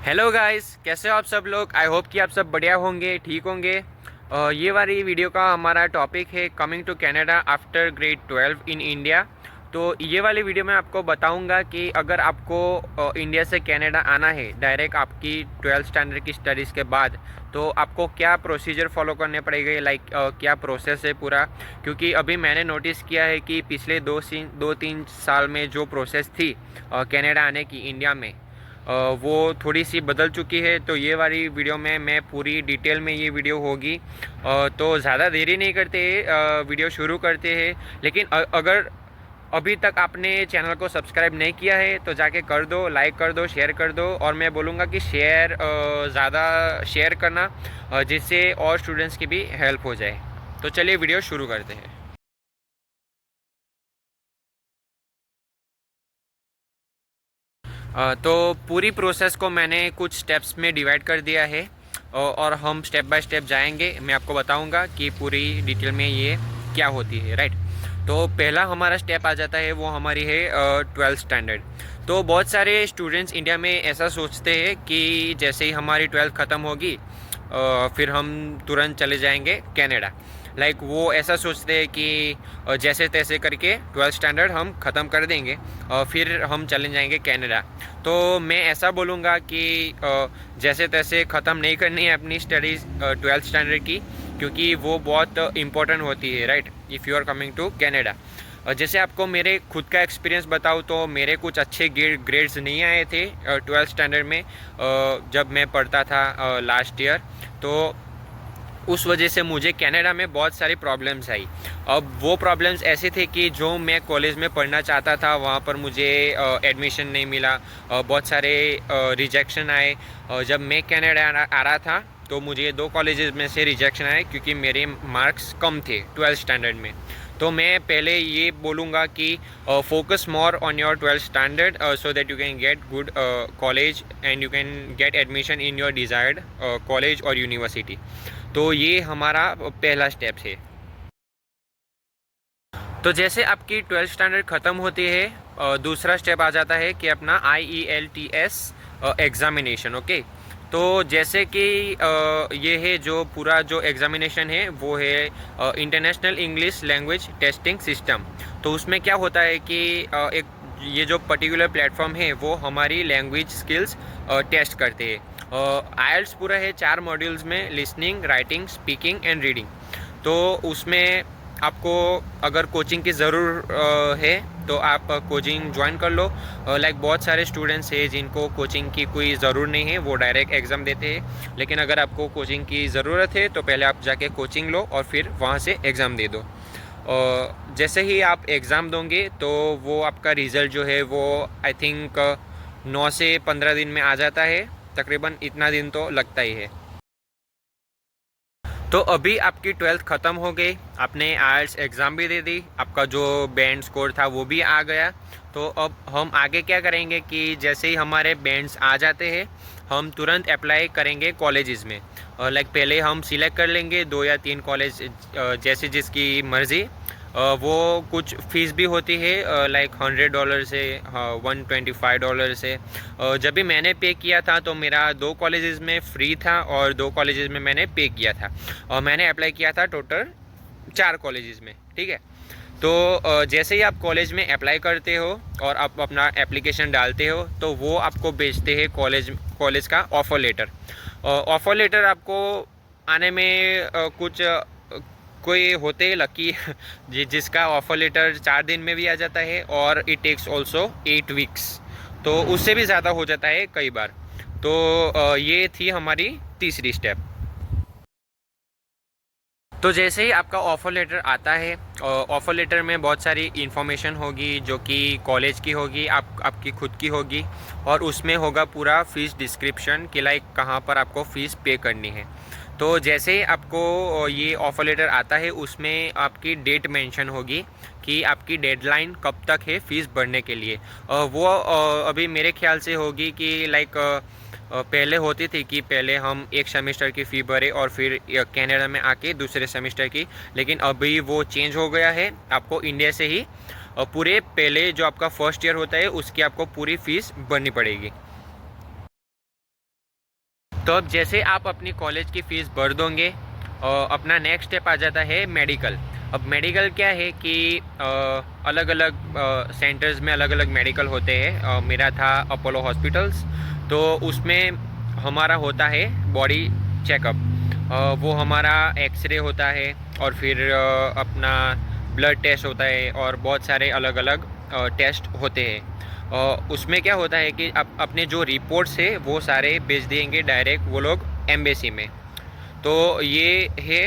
Hello guys, कैसे हो आप सब लोग। आई होप कि आप सब बढ़िया होंगे, ठीक होंगे। ये वाली वीडियो का हमारा टॉपिक है coming to Canada after grade 12 in India. तो ये वाली वीडियो में आपको बताऊंगा कि अगर आपको इंडिया से कनाडा आना है डायरेक्ट आपकी 12th स्टैंडर्ड की स्टडीज़ के बाद, तो आपको क्या प्रोसीजर फॉलो करने पड़ेगा, लाइक क्या प्रोसेस है पूरा। क्योंकि अभी मैंने नोटिस किया है कि पिछले 2-3 साल में जो प्रोसेस थी कनाडा आने की इंडिया में, वो थोड़ी सी बदल चुकी है। तो ये वाली वीडियो में मैं पूरी डिटेल में ये वीडियो होगी। तो ज़्यादा देरी नहीं करते, वीडियो शुरू करते हैं। लेकिन अगर अभी तक आपने चैनल को सब्सक्राइब नहीं किया है तो जाके कर दो, लाइक कर दो, शेयर कर दो। और मैं बोलूँगा कि ज़्यादा शेयर करना, जिससे और स्टूडेंट्स की भी हेल्प हो जाए। तो चलिए वीडियो शुरू करते हैं। तो पूरी प्रोसेस को मैंने कुछ स्टेप्स में डिवाइड कर दिया है, और हम स्टेप बाय स्टेप जाएंगे। मैं आपको बताऊंगा कि पूरी डिटेल में ये क्या होती है, राइट। तो पहला हमारा स्टेप आ जाता है, वो हमारी है 12th स्टैंडर्ड। तो बहुत सारे स्टूडेंट्स इंडिया में ऐसा सोचते हैं कि जैसे ही हमारी 12th ख़त्म होगी फिर हम तुरंत चले जाएंगे कनाडा। लाइक वो ऐसा सोचते हैं कि जैसे तैसे करके 12th स्टैंडर्ड हम ख़त्म कर देंगे और फिर हम चले जाएंगे कनाडा। तो मैं ऐसा बोलूँगा कि जैसे तैसे ख़त्म नहीं करनी है अपनी स्टडीज़ 12th स्टैंडर्ड की, क्योंकि वो बहुत इम्पोर्टेंट होती है, right, if you are coming to Canada. जैसे आपको मेरे खुद का एक्सपीरियंस बताऊँ तो मेरे कुछ अच्छे ग्रेड्स नहीं आए थे 12th स्टैंडर्ड में, जब मैं पढ़ता था लास्ट ईयर। तो उस वजह से मुझे कनाडा में बहुत सारी प्रॉब्लम्स आई। अब वो प्रॉब्लम्स ऐसे थे कि जो मैं कॉलेज में पढ़ना चाहता था वहाँ पर मुझे एडमिशन नहीं मिला, बहुत सारे रिजेक्शन आए। जब मैं कनाडा आ रहा था तो मुझे 2 कॉलेजेस में से रिजेक्शन आए क्योंकि मेरे मार्क्स कम थे 12th स्टैंडर्ड में। तो मैं पहले ये बोलूँगा कि focus more on your 12th standard so that you can get good college and you can get admission in your desired college और यूनिवर्सिटी। तो ये हमारा पहला स्टेप है। तो जैसे आपकी 12th स्टैंडर्ड ख़त्म होती है, दूसरा स्टेप आ जाता है कि अपना IELTS एग्ज़ामिनेशन, ओके। तो जैसे कि ये है जो पूरा जो एग्ज़ामिनेशन है वो है international English language testing system. तो उसमें क्या होता है कि एक ये जो पर्टिकुलर प्लेटफॉर्म है वो हमारी लैंग्वेज स्किल्स टेस्ट करते हैं। आइल्स पूरा है 4 मॉड्यूल्स में, listening, writing, speaking and reading. तो उसमें आपको अगर कोचिंग की ज़रूर है तो आप कोचिंग ज्वाइन कर लो। लाइक बहुत सारे स्टूडेंट्स हैं जिनको कोचिंग की कोई ज़रूर नहीं है, वो डायरेक्ट एग्ज़ाम देते हैं। लेकिन अगर आपको कोचिंग की ज़रूरत है तो पहले आप जाके कोचिंग लो और फिर वहाँ से एग्ज़ाम दे दो। जैसे ही आप एग्ज़ाम दोगे तो वो आपका रिज़ल्ट जो है वो आई थिंक 9 से 15 दिन में आ जाता है, तकरीबन इतना दिन तो लगता ही है। तो अभी आपकी 12th ख़त्म हो गई, आपने आइल्स एग्ज़ाम भी दे दी, आपका जो बैंड स्कोर था वो भी आ गया। तो अब हम आगे क्या करेंगे कि जैसे ही हमारे बैंड्स आ जाते हैं हम तुरंत अप्लाई करेंगे कॉलेजेस में। लाइक पहले हम सिलेक्ट कर लेंगे 2 या 3 कॉलेज, जैसे जिसकी मर्ज़ी। वो कुछ फ़ीस भी होती है, लाइक $100 से $125 से। जब भी मैंने पे किया था तो मेरा 2 कॉलेजेस में फ्री था और 2 कॉलेजेस में मैंने पे किया था, और मैंने अप्लाई किया था टोटल 4 कॉलेजेस में, ठीक है। तो जैसे ही आप कॉलेज में अप्लाई करते हो और आप अपना एप्लीकेशन डालते हो तो वो आपको भेजते हैं कॉलेज का ऑफ़र लेटर। ऑफ़र लेटर आपको आने में कुछ कोई होते हैं लकी जिसका ऑफ़र लेटर 4 दिन में भी आ जाता है, और इट टेक्स ऑल्सो 8 वीक्स, तो उससे भी ज़्यादा हो जाता है कई बार। तो ये थी हमारी तीसरी स्टेप। तो जैसे ही आपका ऑफ़र लेटर आता है, ऑफ़र लेटर में बहुत सारी इन्फॉर्मेशन होगी जो कि कॉलेज की होगी, आपकी खुद की होगी, और उसमें होगा पूरा फ़ीस डिस्क्रिप्शन कि लाइक कहाँ पर आपको फ़ीस पे करनी है। तो जैसे ही आपको ये ऑफ़र लेटर आता है उसमें आपकी डेट मेंशन होगी कि आपकी डेडलाइन कब तक है फ़ीस भरने के लिए। वो अभी मेरे ख्याल से होगी कि लाइक पहले होती थी कि पहले हम एक सेमेस्टर की फ़ी भरे और फिर कनाडा में आके दूसरे सेमेस्टर की। लेकिन अभी वो चेंज हो गया है, आपको इंडिया से ही पूरे पहले जो आपका फर्स्ट ईयर होता है उसकी आपको पूरी फ़ीस भरनी पड़ेगी। तो अब जैसे आप अपनी कॉलेज की फ़ीस भर दोगे, अपना नेक्स्ट स्टेप आ जाता है मेडिकल। अब मेडिकल क्या है कि अलग अलग सेंटर्स में अलग अलग मेडिकल होते हैं। मेरा था अपोलो हॉस्पिटल्स, तो उसमें हमारा होता है बॉडी चेकअप। वो हमारा एक्सरे होता है और फिर अपना ब्लड टेस्ट होता है और बहुत सारे अलग अलग टेस्ट होते हैं। उसमें क्या होता है कि आप अपने जो रिपोर्ट्स है वो सारे भेज देंगे डायरेक्ट वो लोग एम्बेसी में। तो ये है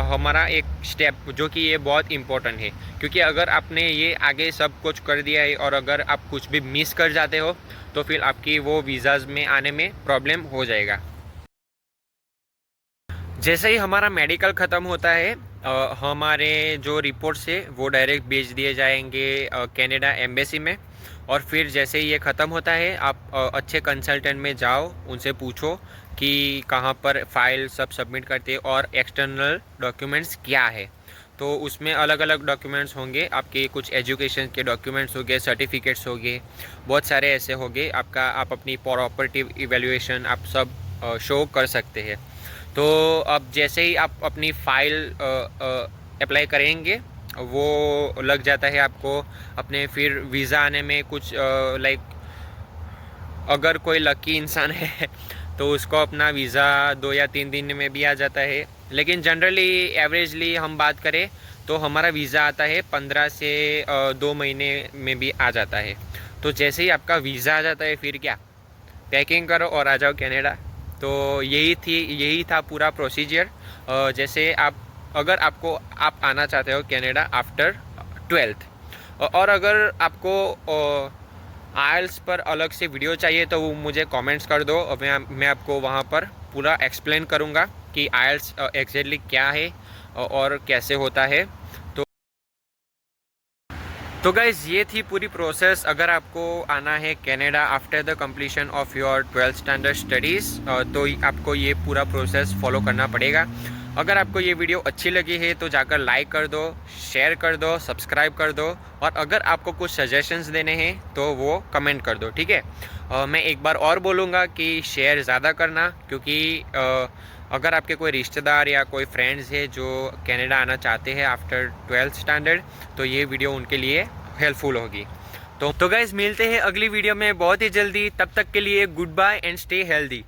हमारा एक स्टेप जो कि ये बहुत इम्पोर्टेंट है, क्योंकि अगर आपने ये आगे सब कुछ कर दिया है और अगर आप कुछ भी मिस कर जाते हो तो फिर आपकी वो वीज़ाज़ में आने में प्रॉब्लम हो जाएगा। जैसे ही हमारा मेडिकल ख़त्म होता है, हमारे जो रिपोर्ट्स है वो डायरेक्ट भेज दिए जाएंगे कनाडा एम्बेसी में। और फिर जैसे ही ये ख़त्म होता है, आप अच्छे कंसल्टेंट में जाओ, उनसे पूछो कि कहाँ पर फाइल सब सबमिट करते हैं और एक्सटर्नल डॉक्यूमेंट्स क्या है। तो उसमें अलग अलग डॉक्यूमेंट्स होंगे आपके, कुछ एजुकेशन के डॉक्यूमेंट्स होंगे, सर्टिफिकेट्स होंगे, बहुत सारे ऐसे होंगे आपका। आप अपनी प्रॉपर्टी इवैल्यूएशन आप सब शो कर सकते हैं। तो अब जैसे ही आप अपनी फ़ाइल अप्लाई करेंगे, वो लग जाता है आपको अपने फिर वीज़ा आने में कुछ लाइक, अगर कोई लकी इंसान है तो उसको अपना वीज़ा 2 या 3 दिन में भी आ जाता है। लेकिन जनरली एवरेजली हम बात करें तो हमारा वीज़ा आता है 15 से 2 महीने में भी आ जाता है। तो जैसे ही आपका वीज़ा आ जाता है फिर क्या, पैकिंग करो और आ जाओ कनाडा। तो यही था पूरा प्रोसीजर। जैसे अगर आप आना चाहते हो कनाडा आफ्टर 12th, और अगर आपको आइल्स पर अलग से वीडियो चाहिए तो वो मुझे कमेंट्स कर दो, और मैं आपको वहाँ पर पूरा एक्सप्लेन करूँगा कि आइल्स एग्जैक्टली क्या है और कैसे होता है। तो गाइज़ ये थी पूरी प्रोसेस। अगर आपको आना है Canada after the completion of your 12th standard studies, तो आपको ये पूरा प्रोसेस फॉलो करना पड़ेगा। अगर आपको ये वीडियो अच्छी लगी है तो जाकर लाइक कर दो, शेयर कर दो, सब्सक्राइब कर दो, और अगर आपको कुछ सजेशंस देने हैं तो वो कमेंट कर दो, ठीक है। मैं एक बार और बोलूँगा कि शेयर ज़्यादा करना, क्योंकि अगर आपके कोई रिश्तेदार या कोई फ्रेंड्स है जो कनाडा आना चाहते हैं आफ्टर 12th स्टैंडर्ड, तो ये वीडियो उनके लिए हेल्पफुल होगी। तो गाइज़ मिलते हैं अगली वीडियो में बहुत ही जल्दी। तब तक के लिए goodbye and stay healthy.